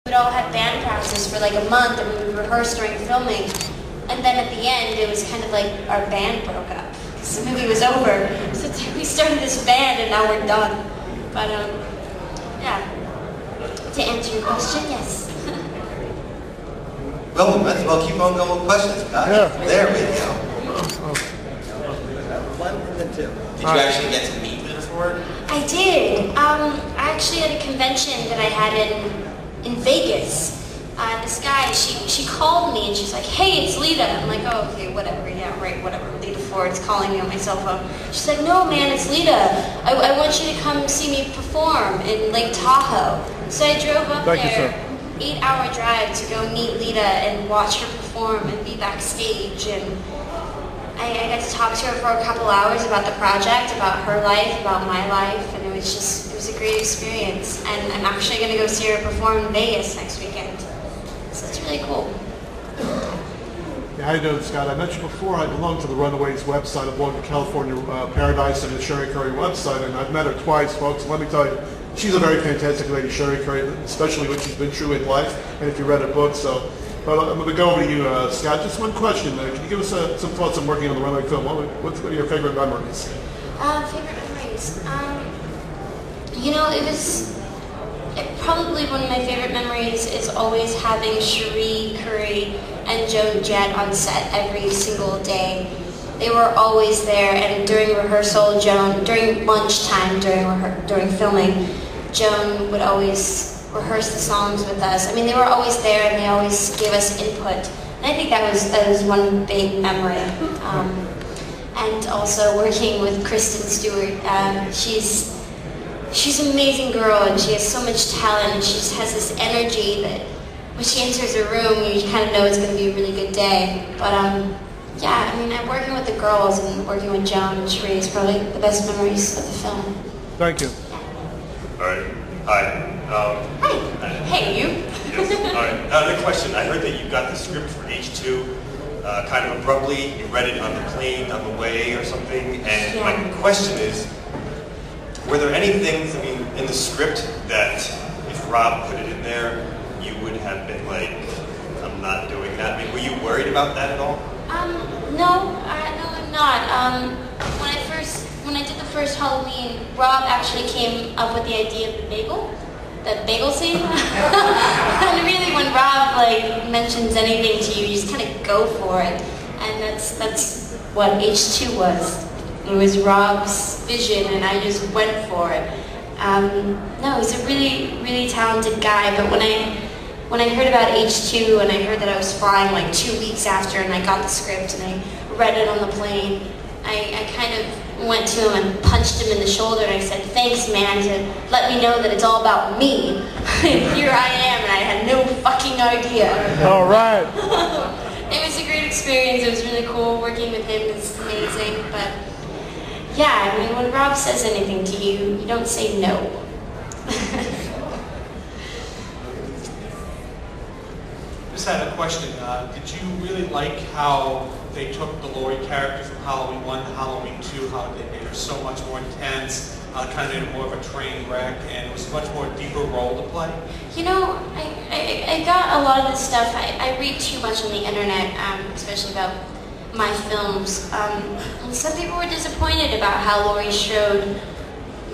We would all have band practice for like a month, and we would rehearse during filming. And then at the end, it was kind of like our band broke up. Because the movie was over. So we started this band, and now we're done. But, yeah. To answer your question, yes. Well, we might as well keep on going with questions, guys. Yeah. There we go. One and then two. Did you actually get to meet Lita before? I did. I actually had a convention that I had in Vegas. This guy, she called me and she's like, "Hey, it's Lita." I'm like, "Oh, okay, whatever, yeah, right, whatever. Lita Ford's calling me on my cell phone." She's like, "No, man, it's Lita. I want you to come see me perform in Lake Tahoe." So I drove up there, 8-hour drive to go meet Lita and watch her perform and be backstage. And I got to talk to her for a couple hours about the project, about her life, about my life, and it was a great experience. And I'm actually going to go see her perform in Vegas next weekend. So it's really cool. Yeah, how you doing, Scott? I mentioned before I belong to the Runaways website. I belong to California Paradise and the Sherry Curry website, and I've met her twice, folks. And let me tell you, she's a very fantastic lady, Sherry Curry, especially what she's been through in life, and if you read her book. So, but I'm going to go over to you, Scott. Just one question. Can you give us some thoughts on working on the Runaway film? What are your favorite memories? Favorite memories? You know, probably one of my favorite memories is always having Sherry Curry and Joan Jett on set every single day. They were always there, and during rehearsal, during lunchtime, during filming, Joan would always rehearse the songs with us. I mean, they were always there, and they always gave us input. And I think that was one big memory. And also working with Kristen Stewart. She's an amazing girl, and she has so much talent, and she just has this energy that when she enters a room, you kind of know it's going to be a really good day. But yeah, I mean, working with the girls and working with Joan and Sheree is probably the best memories of the film. Thank you. All right. Hi. Hi. Hey, you. Yes. All right. Another question. I heard that you got the script for H2 kind of abruptly. You read it on the plane, on the way, or something. And my question is, were there any things, I mean, in the script that if Rob put it in there, you would have been like, "I'm not doing that"? I mean, were you worried about that at all? No, I'm not. When I did the first Halloween, Rob actually came up with the idea of the bagel scene. And really, when Rob mentions anything to you, you just kind of go for it. And that's what H2 was. It was Rob's vision, and I just went for it. No, he's a really, really talented guy. But when I heard about H2 and I heard that I was flying 2 weeks after, and I got the script and I read it on the plane, I kind of went to him and punched him in the shoulder, and I said, "Thanks, man, to let me know that it's all about me." And here I am, and I had no fucking idea. All right. It was a great experience. It was really cool. Working with him is amazing. But yeah, I mean, when Rob says anything to you, you don't say no. Just had a question. Did you really like how they took the Laurie character from Halloween 1 to Halloween 2, how they made her so much more intense, kind of made her more of a train wreck, and it was a much more deeper role to play? You know, I got a lot of this stuff. I read too much on the internet, especially about my films. And some people were disappointed about how Laurie Strode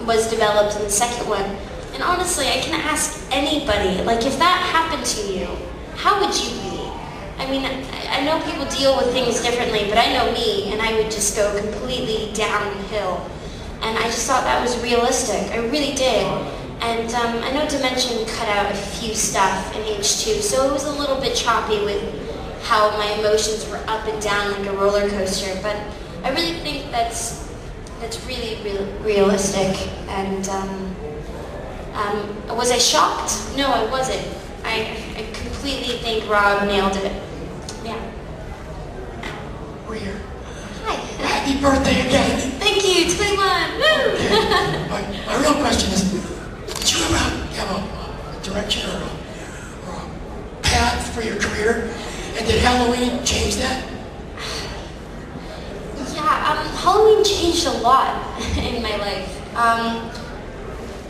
was developed in the second one. And honestly, I can ask anybody, if that happened to you, how would you be? I mean, I know people deal with things differently, but I know me, and I would just go completely downhill. And I just thought that was realistic. I really did. And I know Dimension cut out a few stuff in H2, so it was a little bit choppy with how my emotions were up and down like a roller coaster. But I really think that's really realistic. And was I shocked? No, I wasn't. I completely think Rob nailed it. Yeah. We're here. Hi. Happy birthday again. Thank you, 21. Woo! My real question is, did you ever have a direction or a path for your career? And did Halloween change that? Yeah, Halloween changed a lot in my life.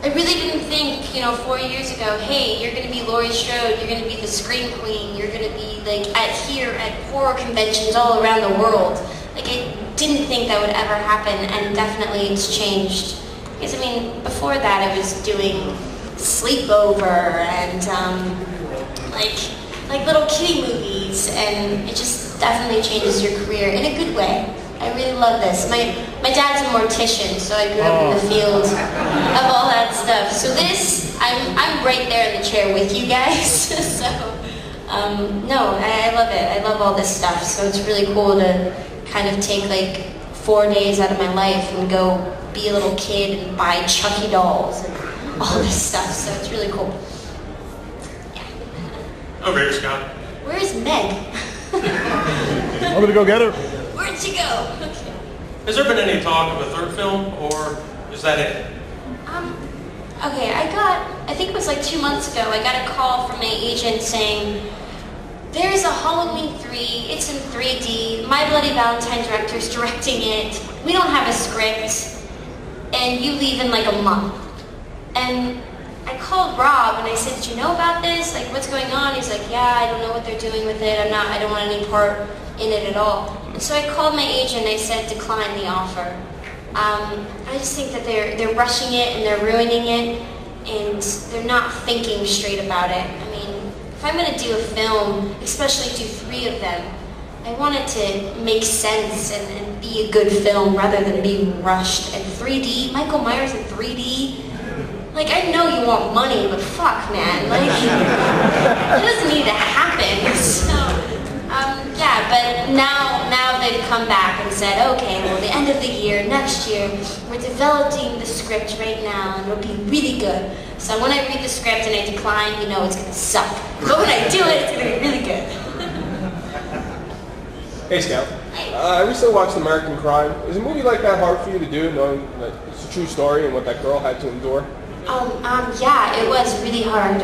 I really didn't think, 4 years ago, hey, you're going to be Laurie Strode, you're going to be the Scream Queen, you're going to be like at horror conventions all around the world. Like I didn't think that would ever happen, and definitely it's changed. Because before that I was doing Sleepover and like little kiddie movies, and it just definitely changes your career in a good way. I really love this. My dad's a mortician, so I grew up in the field of all that stuff. So this, I'm right there in the chair with you guys. So, no, I love it. I love all this stuff. So it's really cool to kind of take like 4 days out of my life and go be a little kid and buy Chucky dolls and all this stuff. So it's really cool. Yeah. Over here, Scott. Where's Meg? I'm gonna go get her. Where'd she go? Okay. Has there been any talk of a third film, or is that it? Okay, I think it was like 2 months ago, I got a call from my agent saying, there's a Halloween 3, it's in 3D, My Bloody Valentine director's directing it, we don't have a script, and you leave in like a month. And I called Rob and I said, did you know about this? Like, what's going on? He's like, yeah, I don't know what they're doing with it, I don't want any part in it at all. And so I called my agent and I said, decline the offer. I just think that they're rushing it and they're ruining it, and they're not thinking straight about it. If I'm going to do a film, especially do 3 of them, I want it to make sense and be a good film rather than being rushed. And 3D, Michael Myers in 3D, like I know you want money, but fuck man, like it doesn't need to happen. So, yeah, but now they've come back and said, okay, well, the end of the year, next year, we're developing the script right now, and it'll be really good. So when I read the script and I decline, it's going to suck. But when I do it, it's going to be really good. Hey, Scout. I recently watched American Crime. Is a movie like that hard for you to do, knowing that it's a true story and what that girl had to endure? Yeah, it was really hard.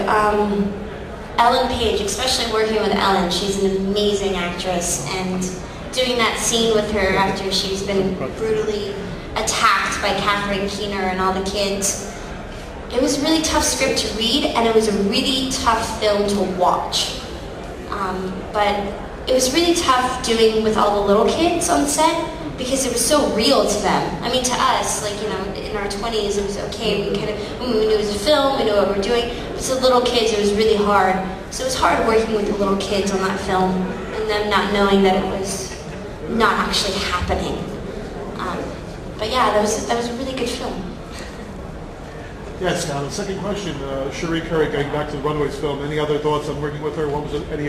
Ellen Page, especially working with Ellen, she's an amazing actress, and doing that scene with her after she's been brutally attacked by Catherine Keener and all the kids, it was a really tough script to read, and it was a really tough film to watch. But it was really tough doing with all the little kids on set, because it was so real to them. To us, in our 20s, it was okay. We knew it was a film, we knew what we were doing. But to the little kids, it was really hard. So it was hard working with the little kids on that film, and them not knowing that it was not actually happening. But yeah, that was a really good film. Yes, now the second question, Cherie Curry, going back to the Runaways film, any other thoughts on working with her? What was it? Any